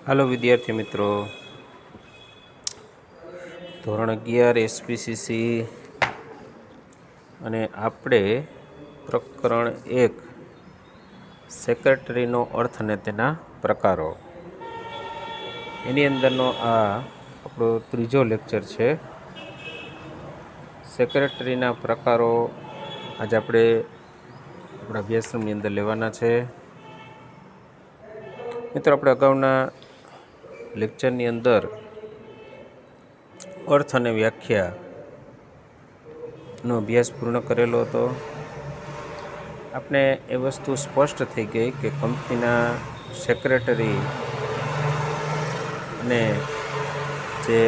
હાલો વિદ્યાર્થી મિત્રો, ધોરણ 11 એસપીસીસી અને આપણે પ્રકરણ 1 સેક્રેટરીનો અર્થ અને તેના પ્રકારો એની અંદરનો આ આપણો ત્રીજો લેક્ચર છે. સેક્રેટરીના પ્રકારો આજે આપણે આપણા અભ્યાસક્રમની અંદર લેવાના છે. મિત્રો, આપણે અગાઉના લેક્ચરની અંદર અર્થ અને વ્યાખ્યાનો અભ્યાસ પૂર્ણ કરેલો હતો. આપણે એ વસ્તુ સ્પષ્ટ થઈ ગઈ કે કંપનીના સેક્રેટરી અને જે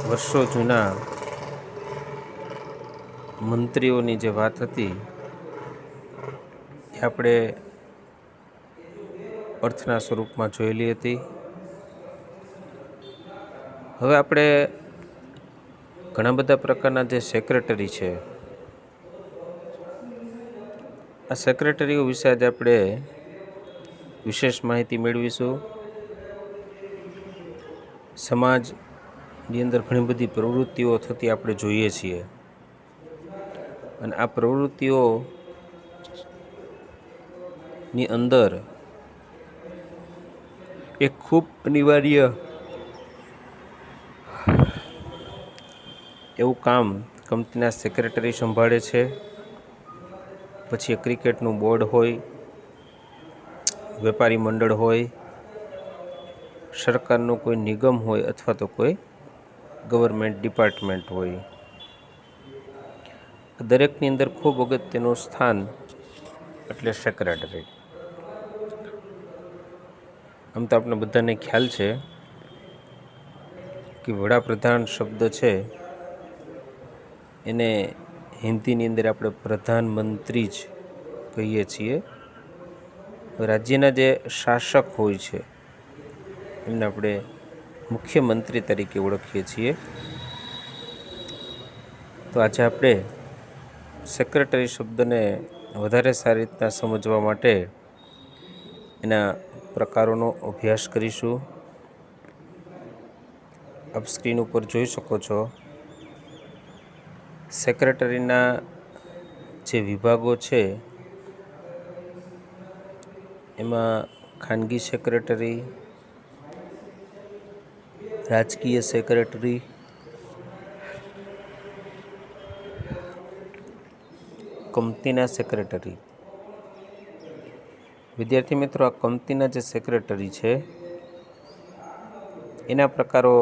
વર્ષો જૂના મંત્રીઓની જે વાત હતી એ આપણે અર્થના સ્વરૂપમાં જોયેલી હતી. હવે આપણે ઘણા બધા પ્રકારના જે સેક્રેટરી છે, આ સેક્રેટરીઓ વિશે આજે આપણે વિશેષ માહિતી મેળવીશું. સમાજની અંદર ઘણી બધી પ્રવૃત્તિઓ થતી આપણે જોઈએ છીએ, અને આ પ્રવૃત્તિઓની અંદર એક ખૂબ અનિવાર્ય એવું કામ કંપનીના સેક્રેટરી સંભાળે છે. પછી ક્રિકેટનું બોર્ડ હોય, વેપારી મંડળ હોય, સરકારનું કોઈ નિગમ હોય અથવા તો કોઈ ગવર્મેન્ટ ડિપાર્ટમેન્ટ હોય, દરેકની અંદર ખૂબ અગત્યનું સ્થાન એટલે સેક્રેટરી. આમ તો આપણે બધાને ખ્યાલ છે કે વડાપ્રધાન શબ્દ છે એને હિન્દીની અંદર આપણે પ્રધાનમંત્રી જ કહીએ છીએ. રાજ્યના જે શાસક હોય છે એમને આપણે મુખ્યમંત્રી તરીકે ઓળખીએ છીએ. તો આજે આપણે સેક્રેટરી શબ્દને વધારે સારી રીતના સમજવા માટે એના પ્રકારોનો અભ્યાસ કરીશું. આપ સ્ક્રીન ઉપર જોઈ શકો છો, સેક્રેટરીના જે વિભાગો છે એમાં ખાનગી સેક્રેટરી, રાજકીય સેક્રેટરી, કંપનીના સેક્રેટરી. વિદ્યાર્થી મિત્રો, આ કંપનીના જે સેક્રેટરી છે એના પ્રકારો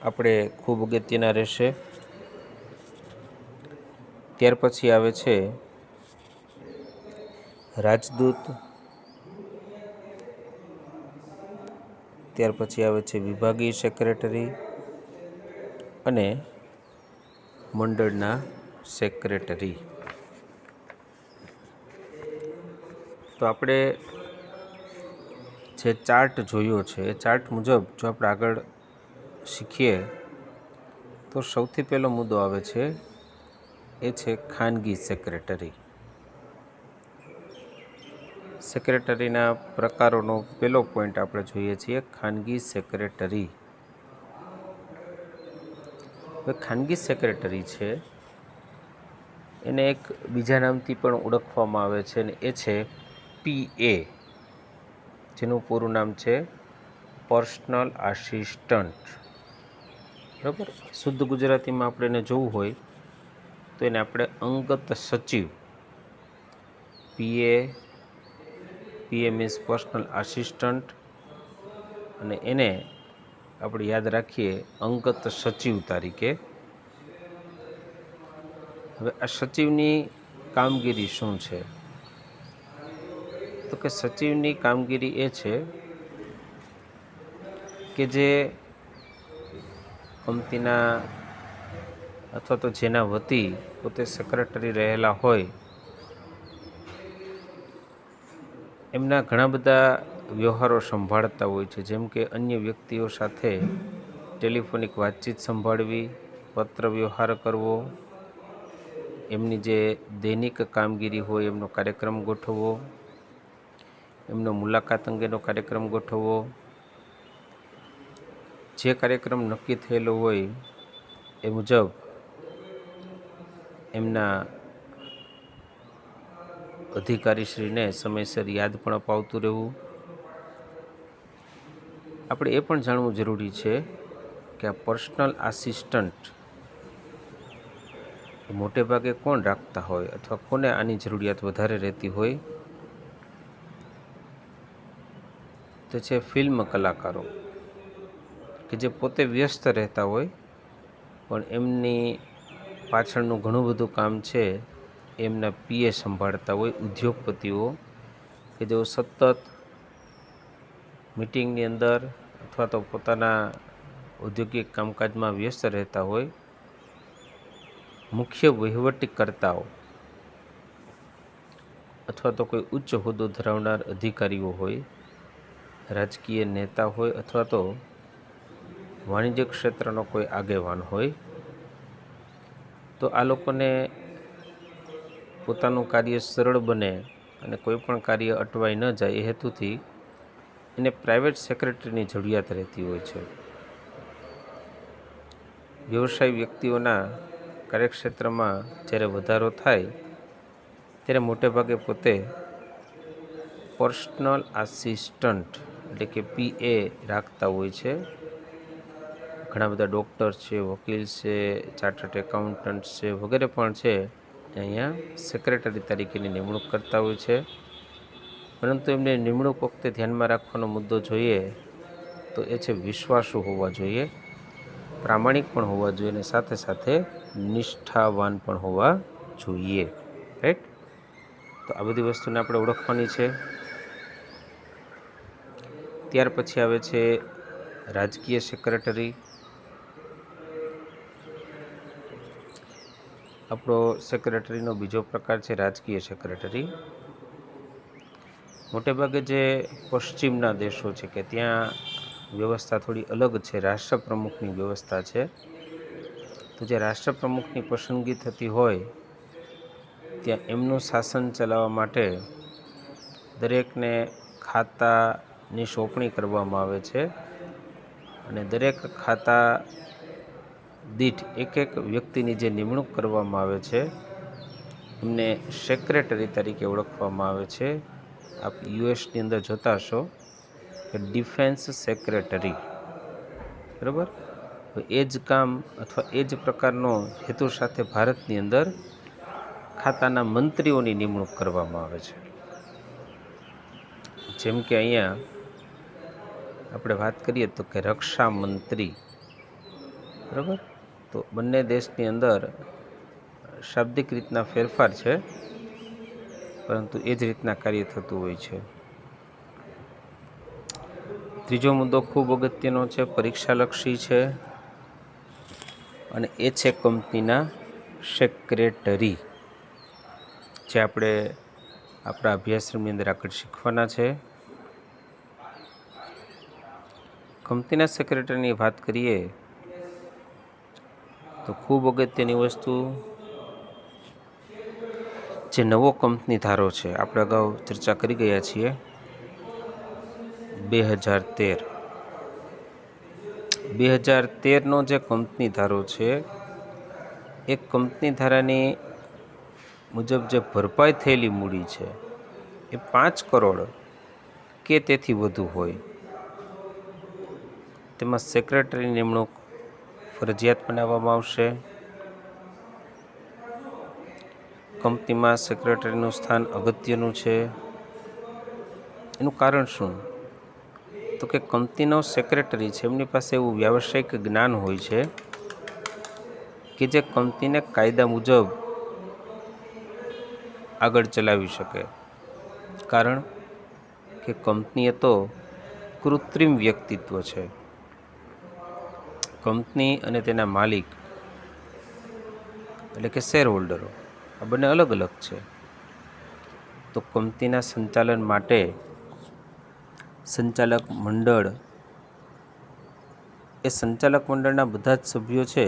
આપણે ખૂબ અગત્યના રહેશે. ત્યાર પછી આવે છે રાજદૂત, ત્યાર પછી આવે છે વિભાગીય સેક્રેટરી અને મંડળના સેક્રેટરી. તો આપણે જે ચાર્ટ જોયો છે એ ચાર્ટ મુજબ જો આપણે આગળ શીખીએ તો સૌથી પહેલો મુદ્દો આવે છે એ છે ખાનગી સેક્રેટરી. સેક્રેટરીના પ્રકારોનો પહેલો પોઈન્ટ આપણે જોઈએ છીએ ખાનગી સેક્રેટરી. હવે ખાનગી સેક્રેટરી છે એને એક બીજા નામથી પણ ઓળખવામાં આવે છે, અને એ છે PA, જેનું પૂરું નામ છે પર્સનલ આસિસ્ટન્ટ. બરાબર, શુદ્ધ ગુજરાતીમાં આપણે એને જોવું હોય તો એને આપણે અંગત સચિવ, PA મીન્સ પર્સનલ આસિસ્ટન્ટ, અને એને આપણે યાદ રાખીએ અંગત સચિવ તરીકે. હવે આ સચિવની કામગીરી શું છે? તો કે સચિવની કામગીરી એ છે કે જે કંપનીના અથવા તો જેના વતી પોતે સેક્રેટરી રહેલા હોય એમના ઘણા બધા વ્યવહારો સંભાળતા હોય છે, જેમ કે અન્ય વ્યક્તિઓ સાથે ટેલિફોનિક વાતચીત સંભાળવી, પત્ર વ્યવહાર કરવો, એમની જે દૈનિક કામગીરી હોય એમનો કાર્યક્રમ ગોઠવવો, એમનો મુલાકાત અંગેનો કાર્યક્રમ ગોઠવવો, જે કાર્યક્રમ નક્કી થયેલો હોય એ મુજબ એમના અધિકારીશ્રીને સમયસર યાદ પણ અપાવતું રહેવું. આપણે એ પણ જાણવું જરૂરી છે કે આ પર્સનલ આસિસ્ટન્ટ મોટે ભાગે કોણ રાખતા હોય અથવા કોને આની જરૂરિયાત વધારે રહેતી હોય તો છે ફિલ્મ કલાકારો, કે જે પોતે વ્યસ્ત રહેતા હોય પણ એમની પાછળનું ઘણું બધું કામ છે એમના પીએ સંભાળતા હોય. ઉદ્યોગપતિઓ કે જેઓ સતત મીટિંગની અંદર અથવા તો પોતાના ઔદ્યોગિક કામકાજમાં વ્યસ્ત રહેતા હોય. મુખ્ય વહીવટીકર્તાઓ અથવા તો કોઈ ઉચ્ચ હોદ્દો ધરાવનાર અધિકારીઓ હોય, રાજકીય નેતા હોય અથવા તો વાણિજ્ય ક્ષેત્રનો કોઈ આગેવાન હોય, તો આ લોકોને પોતાનું કાર્ય સરળ બને અને કોઈ પણ કાર્ય અટવાઈ ન જાય એ હેતુથી એને પ્રાઇવેટ સેક્રેટરીની જરૂરિયાત રહેતી હોય છે. વ્યવસાય વ્યક્તિઓના કાર્યક્ષેત્રમાં જ્યારે વધારો થાય ત્યારે મોટે ભાગે પોતે પર્સનલ આસિસ્ટન્ટ એટલે કે પીએ રાખતા હોય છે. ઘણા બધા ડૉક્ટર છે, વકીલ છે, ચાર્ટર્ડ એકાઉન્ટન્ટ છે વગેરે પણ છે અહીંયા સેક્રેટરી તરીકેની નિમણૂક કરતા હોય છે. પરંતુ એમને નિમણૂક વખતે ધ્યાનમાં રાખવાનો મુદ્દો જોઈએ તો એ છે વિશ્વાસુ હોવા જોઈએ, પ્રામાણિક પણ હોવા જોઈએ અને સાથે સાથે નિષ્ઠાવાન પણ હોવા જોઈએ. રાઈટ? તો આ બધી વસ્તુને આપણે ઓળખવાની છે. ત્યાર પછી આવે છે રાજકીય સેક્રેટરી. આપણો સેક્રેટરીનો બીજો પ્રકાર છે રાજકીય સેક્રેટરી. મોટેભાગે જે પશ્ચિમના દેશો છે કે ત્યાં વ્યવસ્થા થોડી અલગ છે, રાષ્ટ્રપ્રમુખની વ્યવસ્થા છે. તો જે રાષ્ટ્રપ્રમુખની પસંદગી થતી હોય ત્યાં એમનું શાસન ચલાવવા માટે દરેકને ખાતાની સોંપણી કરવામાં આવે છે અને દરેક ખાતા દીઠ એક એક વ્યક્તિની જે નિમણૂક કરવામાં આવે છે એમને સેક્રેટરી તરીકે ઓળખવામાં આવે છે. આપ યુએસની અંદર જોતા હશો કે ડિફેન્સ સેક્રેટરી, બરાબર? તો એ જ કામ અથવા એ જ પ્રકારનો હેતુ સાથે ભારતની અંદર ખાતાના મંત્રીઓની નિમણૂક કરવામાં આવે છે. જેમ કે અહીંયા આપણે વાત કરીએ તો કે રક્ષા મંત્રી, બરાબર? તો બંને દેશની અંદર શાબ્દિક રીતના ફેરફાર છે પરંતુ એ જ રીતના કાર્ય થતું હોય છે. ત્રીજો મુદ્દો ખૂબ અગત્યનો છે, પરીક્ષાલક્ષી છે અને એ છે કંપનીના સેક્રેટરી, જે આપણે આપણા અભ્યાસક્રમની અંદર આગળ શીખવાના છે. કંપનીના સેક્રેટરીની વાત કરીએ તો ખૂબ અગત્યની વસ્તુ જે નવો કંપની ધારો છે, આપણે અગાઉ ચર્ચા કરી ગયા છીએ 2013નો જે કંપની ધારો છે એ કંપની ધારાની મુજબ જે ભરપાઈ થયેલી મૂડી છે એ 5 કરોડ કે તેથી વધુ હોય તેમાં સેક્રેટરી નિમણૂક ફરજિયાત બનાવવામાં આવશે. કંપનીમાં સેક્રેટરીનું સ્થાન અગત્યનું છે. એનું કારણ શું? તો કે કંપનીનો સેક્રેટરી છે એમની પાસે એવું વ્યાવસાયિક જ્ઞાન હોય છે કે જે કંપનીને કાયદા મુજબ આગળ ચલાવી શકે. કારણ કે કંપની એ તો કૃત્રિમ વ્યક્તિત્વ છે. કંપની અને તેના માલિક એટલે કે શેર હોલ્ડરો આ બંને અલગ અલગ છે. તો કંપનીના સંચાલન માટે સંચાલક મંડળ, એ સંચાલક મંડળના બધા જ સભ્યો છે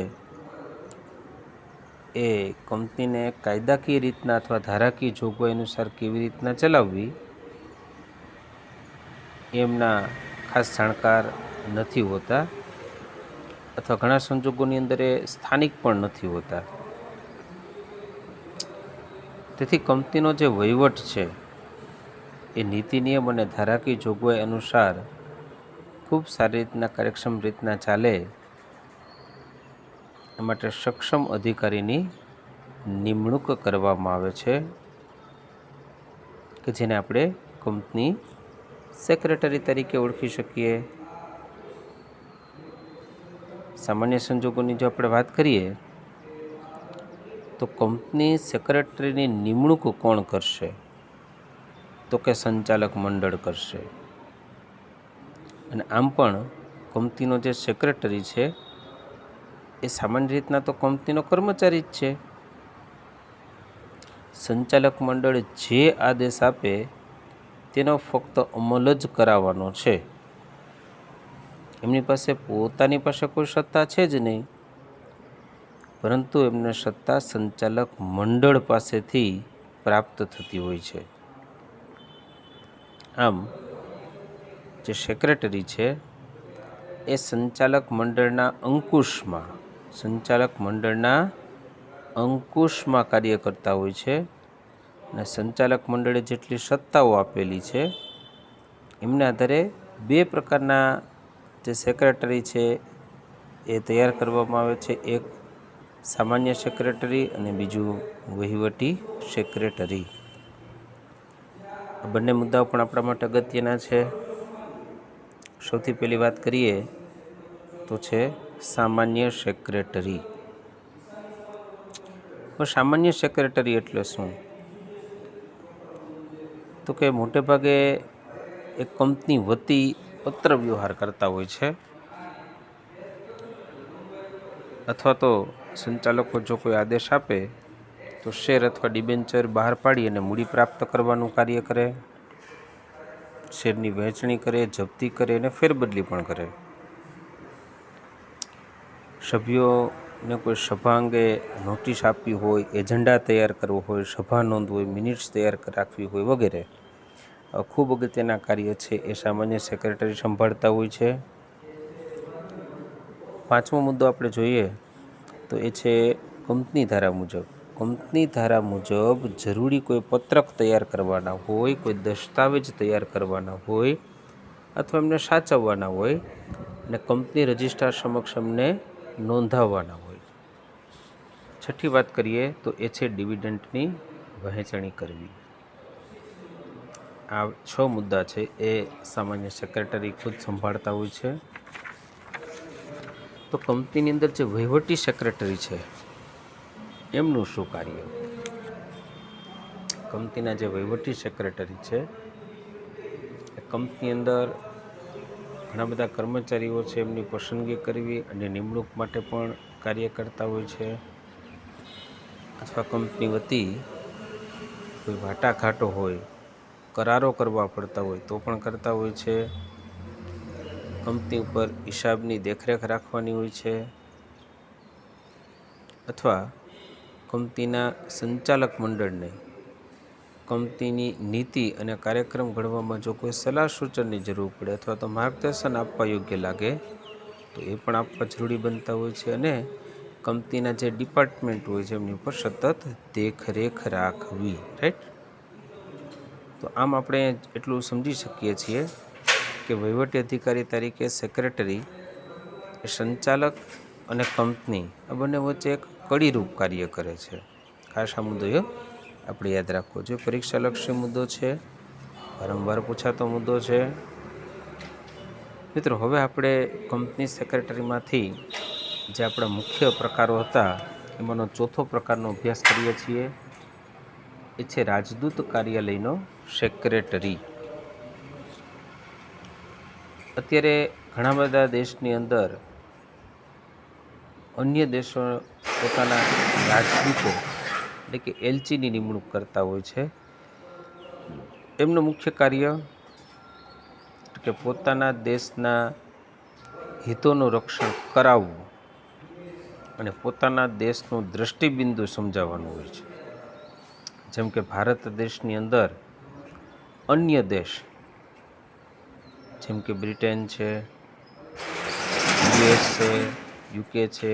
એ કંપનીને કાયદાકીય રીતના અથવા ધારાકીય જોગવાઈ અનુસાર કેવી રીતના ચલાવવી એમના ખાસ જાણકાર નથી હોતા, અથવા ઘણા સંજોગોની અંદર એ સ્થાનિક પણ નથી હોતા. તેથી કંપનીનો જે વહીવટ છે એ નીતિ નિયમ અને ધારાકીય જોગવાઈ અનુસાર ખૂબ સારી રીતના, કાર્યક્ષમ રીતના ચાલે એ માટે સક્ષમ અધિકારીની નિમણૂક કરવામાં આવે છે, કે જેને આપણે કંપની સેક્રેટરી તરીકે ઓળખી શકીએ. સામાન્ય સંજોગોની જો આપણે વાત કરીએ તો કંપની સેક્રેટરીની નિમણૂક કોણ કરશે? તો કે સંચાલક મંડળ કરશે. અને આમ પણ કંપનીનો જે સેક્રેટરી છે એ સામાન્ય રીતના તો કંપનીનો કર્મચારી જ છે. સંચાલક મંડળ જે આદેશ આપે તેનો ફક્ત અમલ જ કરાવવાનો છે. એમની પાસે પોતાની પાસે કોઈ સત્તા છે જ નહીં, પરંતુ એમને સત્તા સંચાલક મંડળ પાસેથી પ્રાપ્ત થતી હોય છે. આમ જે સેક્રેટરી છે એ સંચાલક મંડળના અંકુશમાં કાર્ય કરતા હોય છે. અને સંચાલક મંડળે જેટલી સત્તાઓ આપેલી છે એમના આધારે બે પ્રકારના જે સેક્રેટરી છે એ તૈયાર કરવામાં આવે છે. એક સામાન્ય સેક્રેટરી અને બીજું વહીવટી સેક્રેટરી. આ બંને મુદ્દાઓ પણ આપણા માટે અગત્યના છે. સૌથી પહેલી વાત કરીએ તો છે સામાન્ય સેક્રેટરી. સામાન્ય સેક્રેટરી એટલે શું? તો કે મોટે ભાગે એક કંપની વતી પત્ર વ્યવહાર કરતા હોય છે, અથવા તો સંચાલકો જો કોઈ આદેશ આપે તો શેર અથવા ડિબેન્ચર બહાર પાડી અને મૂડી પ્રાપ્ત કરવાનું કાર્ય કરે, શેરની વહેંચણી કરે, જપ્તી કરે અને ફેરબદલી પણ કરે. સભ્યોને કોઈ સભા અંગે નોટિસ આપવી હોય, એજન્ડા તૈયાર કરવો હોય, સભા નોંધ હોય, મિનિટ્સ તૈયાર રાખવી હોય વગેરે ખૂબ અગત્યના કાર્ય છે એ સામાન્ય સેક્રેટરી સંભાળતા હોય છે. પાંચમો મુદ્દો આપણે જોઈએ તો એ છે કંપની ધારા મુજબ. કંપની ધારા મુજબ જરૂરી કોઈ પત્રક તૈયાર કરવાના હોય, કોઈ દસ્તાવેજ તૈયાર કરવાના હોય અથવા એમને સાચવવાના હોય અને કંપની રજિસ્ટ્રાર સમક્ષ એમને નોંધાવવાના હોય. છઠ્ઠી વાત કરીએ તો એ છે ડિવિડન્ડની વહેંચણી કરવી. આ 6 મુદ્દા છે એ સામાન્ય સેક્રેટરી ખુદ સંભાળતા હોય છે. તો કંપનીની અંદર જે વહીવટી સેક્રેટરી છે એમનું શું કાર્ય? કંપનીના જે વહીવટી સેક્રેટરી છે એ કંપની અંદર ઘણા બધા કર્મચારીઓ છે એમની પસંદગી કરવી અને નિમણૂક માટે પણ કાર્ય કરતા હોય છે, અથવા કંપની વતી કોઈ વાટાઘાટો હોય, કરારો કરવા પડતા હોય તો પણ કરતા હોય છે. કંપની ઉપર હિસાબની દેખરેખ રાખવાની હોય છે, અથવા કંપનીના સંચાલક મંડળને કંપનીની નીતિ અને કાર્યક્રમ ઘડવામાં જો કોઈ સલાહ સૂચનની જરૂર પડે અથવા તો માર્ગદર્શન આપવા યોગ્ય લાગે તો એ પણ આપવા જરૂરી બનતા હોય છે. અને કંપનીના જે ડિપાર્ટમેન્ટ હોય છે એમની ઉપર સતત દેખરેખ રાખવી. રાઈટ. તો આમ આપણે એટલું સમજી શકીએ છીએ કે વહીવટી અધિકારી તરીકે સેક્રેટરી એ સંચાલક અને કંપની આ બંને વચ્ચે એક કડીરૂપ કાર્ય કરે છે. ખાસ આ મુદ્દો આપણે યાદ રાખવો જોઈએ. પરીક્ષાલક્ષી મુદ્દો છે, વારંવાર પૂછાતો મુદ્દો છે. મિત્રો, હવે આપણે કંપની સેક્રેટરીમાંથી જે આપણા મુખ્ય પ્રકારો હતા એમાંનો ચોથો પ્રકારનો અભ્યાસ કરીએ છીએ. એ છે રાજદૂત કાર્યાલયનો સેક્રેટરી. અત્યારે ઘણા બધા દેશની અંદર અન્ય દેશો પોતાના રાજદૂતો એટલે કે એલચીની નિમણૂક કરતા હોય છે. એમનું મુખ્ય કાર્ય કે પોતાના દેશના હિતોનું રક્ષણ કરાવવું અને પોતાના દેશનું દ્રષ્ટિબિંદુ સમજાવવાનું હોય છે. જેમ કે ભારત દેશની અંદર અન્ય દેશ જેમ કે બ્રિટન છે, યુએસ છે, યુકે છે,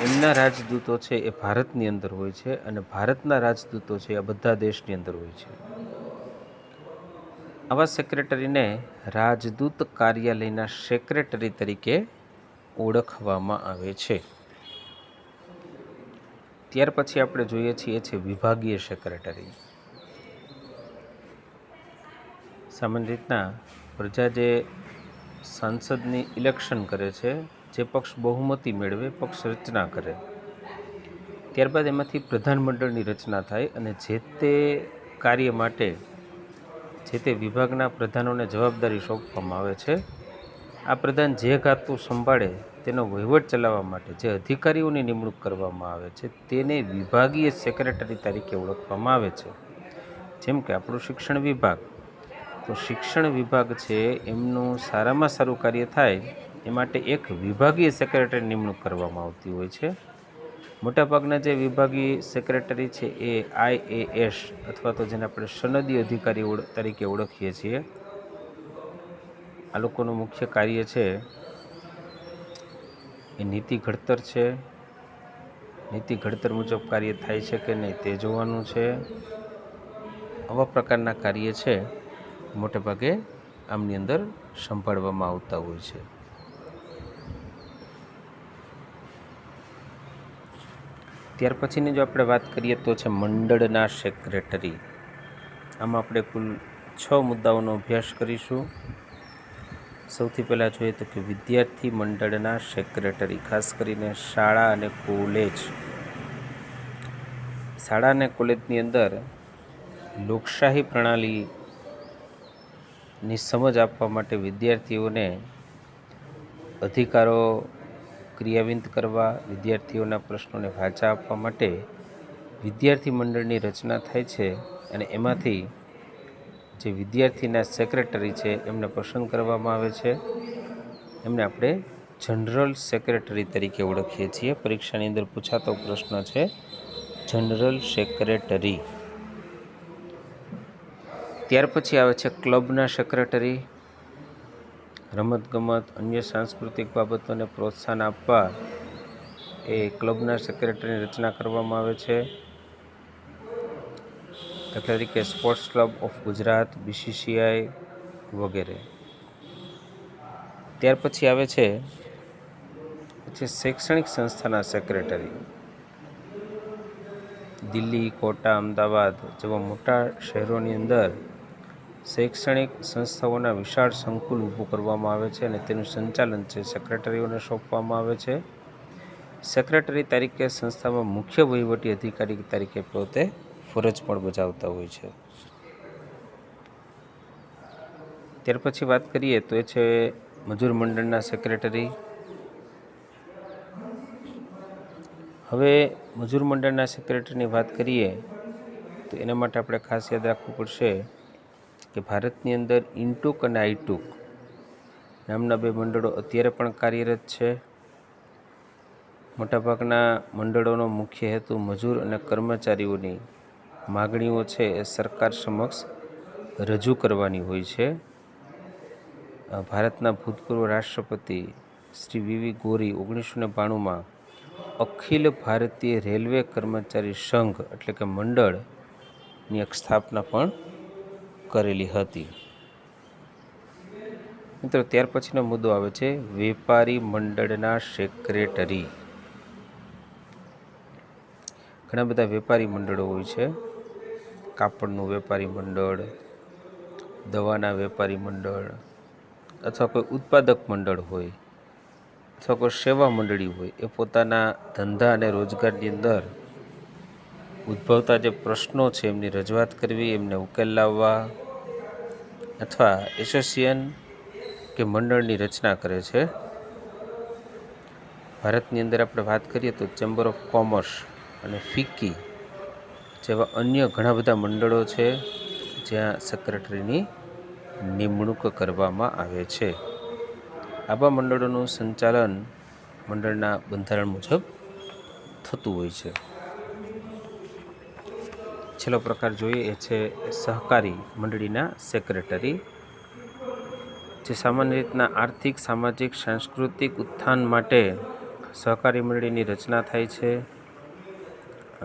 એમના રાજદૂતો છે એ ભારતની અંદર હોય છે અને ભારતના રાજદૂતો છે આ બધા દેશની અંદર હોય છે. આવા સેક્રેટરીને રાજદૂત કાર્યાલયના સેક્રેટરી તરીકે ઓળખવામાં આવે છે. ત્યાર પછી આપણે જોઈએ છીએ છે વિભાગીય સેક્રેટરી. સામાન્ય રીતના પ્રજા જે સાંસદની ઇલેક્શન કરે છે, જે પક્ષ બહુમતી મેળવે, પક્ષ રચના કરે, ત્યારબાદ એમાંથી પ્રધાનમંડળની રચના થાય અને જે તે કાર્ય માટે જે તે વિભાગના પ્રધાનોને જવાબદારી સોંપવામાં આવે છે. આ પ્રધાન જે ખાતું સંભાળે તેનો વહીવટ ચલાવવા માટે જે અધિકારીઓની નિમણૂક કરવામાં આવે છે તેને વિભાગીય સેક્રેટરી તરીકે ઓળખવામાં આવે છે. જેમ કે આપણું શિક્ષણ વિભાગ, તો શિક્ષણ વિભાગ છે એમનું સારામાં સારું કાર્ય થાય એ માટે એક વિભાગીય સેક્રેટરી નિમણૂક કરવામાં આવતી હોય છે. મોટાભાગના જે વિભાગીય સેક્રેટરી છે એ IAS અથવા તો જેને આપણે સનદી અધિકારી તરીકે ઓળખીએ છીએ, આ લોકોનું મુખ્ય કાર્ય છે એ નીતિ ઘડતર છે. નીતિ ઘડતર મુજબ કાર્ય થાય છે કે નહીં તે જોવાનું છે. આવા પ્રકારના કાર્ય છે મોટે ભાગે આમની અંદર સંભાળવામાં આવતા હોય છે. ત્યાર પછીની જો આપણે વાત કરીએ તો છે મંડળના સેક્રેટરી. આમાં આપણે કુલ 6 મુદ્દાઓનો અભ્યાસ કરીશું. સૌથી પહેલાં જોઈએ તો કે વિદ્યાર્થી મંડળના સેક્રેટરી, ખાસ કરીને શાળા અને કોલેજ. શાળા અને કોલેજની અંદર લોકશાહી પ્રણાલીની સમજ આપવા માટે વિદ્યાર્થીઓને અધિકારો ક્રિયાન્વિત કરવા, વિદ્યાર્થીઓના પ્રશ્નોને વાચા આપવા માટે વિદ્યાર્થી મંડળની રચના થાય છે અને એમાંથી જે વિદ્યાર્થીના સેક્રેટરી છે એમને પસંદ કરવામાં આવે છે. એમને આપણે જનરલ સેક્રેટરી તરીકે ઓળખીએ છીએ. પરીક્ષાની અંદર પૂછાતો પ્રશ્ન છે જનરલ સેક્રેટરી. ત્યાર પછી આવે છે ક્લબના સેક્રેટરી. રમતગમત, અન્ય સાંસ્કૃતિક બાબતોને પ્રોત્સાહન આપવા એ ક્લબના સેક્રેટરીની રચના કરવામાં આવે છે. દાખલા તરીકે sports club of Gujarat, BCCI વગેરે. ત્યાર પછી આવે છે શૈક્ષણિક સંસ્થાના સેક્રેટરી. દિલ્હી, કોટા, અમદાવાદ જેવા મોટા શહેરોની અંદર શૈક્ષણિક સંસ્થાઓના વિશાળ સંકુલ ઊભું કરવામાં આવે છે અને તેનું સંચાલન છે સેક્રેટરીઓને સોંપવામાં આવે છે. સેક્રેટરી તરીકે સંસ્થામાં મુખ્ય વહીવટી અધિકારી તરીકે પોતે ફરજ પણ બજાવતા હોય છે. ત્યાર પછી વાત કરીએ તો એ છે મજૂર મંડળના સેક્રેટરી. હવે મજૂર મંડળના સેક્રેટરીની વાત કરીએ તો એના માટે આપણે ખાસ યાદ રાખવું પડશે કે ભારતની અંદર ઇનટુક અને આઈટુક નામના 2 મંડળો અત્યારે પણ કાર્યરત છે. મોટાભાગના મંડળોનો મુખ્ય હેતુ મજૂર અને કર્મચારીઓની માગણીઓ છે એ સરકાર સમક્ષ રજૂ કરવાની હોય છે. ભારતના ભૂતપૂર્વ રાષ્ટ્રપતિ શ્રી VV ગોરી 1992માં અખિલ ભારતીય રેલવે કર્મચારી સંઘ એટલે કે મંડળની એક સ્થાપના પણ કરેલી હતી. મિત્રો, ત્યાર પછીનો મુદ્દો આવે છે વેપારી મંડળના સેક્રેટરી. ઘણા બધા વેપારી મંડળો હોય છે. કાપડનું વેપારી મંડળ, દવાના વેપારી મંડળ, અથવા કોઈ ઉત્પાદક મંડળ હોય અથવા કોઈ સેવા મંડળી હોય. એ પોતાના ધંધા અને રોજગારની અંદર ઉદ્ભવતા જે પ્રશ્નો છે એમની રજૂઆત કરવી, એમને ઉકેલ લાવવા અથવા એસોસિએશન કે મંડળની રચના કરે છે. ભારતની અંદર આપણે વાત કરીએ તો ચેમ્બર ઓફ કોમર્સ અને ફિક્કી જેવા અન્ય ઘણા બધા મંડળો છે જ્યાં સેક્રેટરીની નિમણૂક કરવામાં આવે છે. આવા મંડળોનું સંચાલન મંડળના બંધારણ મુજબ થતું હોય છે. છેલ્લો પ્રકાર જોઈએ એ છે સહકારી મંડળીના સેક્રેટરી. જે સામાન્ય રીતના આર્થિક, સામાજિક, સાંસ્કૃતિક ઉત્થાન માટે સહકારી મંડળીની રચના થાય છે.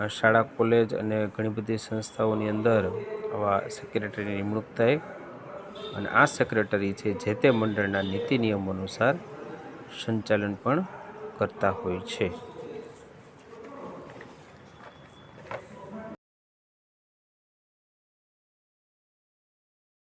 શાળા, કોલેજ અને ઘણી બધી સંસ્થાઓની અંદર આવા સેક્રેટરીની નિમણૂક થાય અને આ સેક્રેટરી છે જે તે મંડળના નીતિ નિયમો અનુસાર સંચાલન પણ કરતા હોય છે.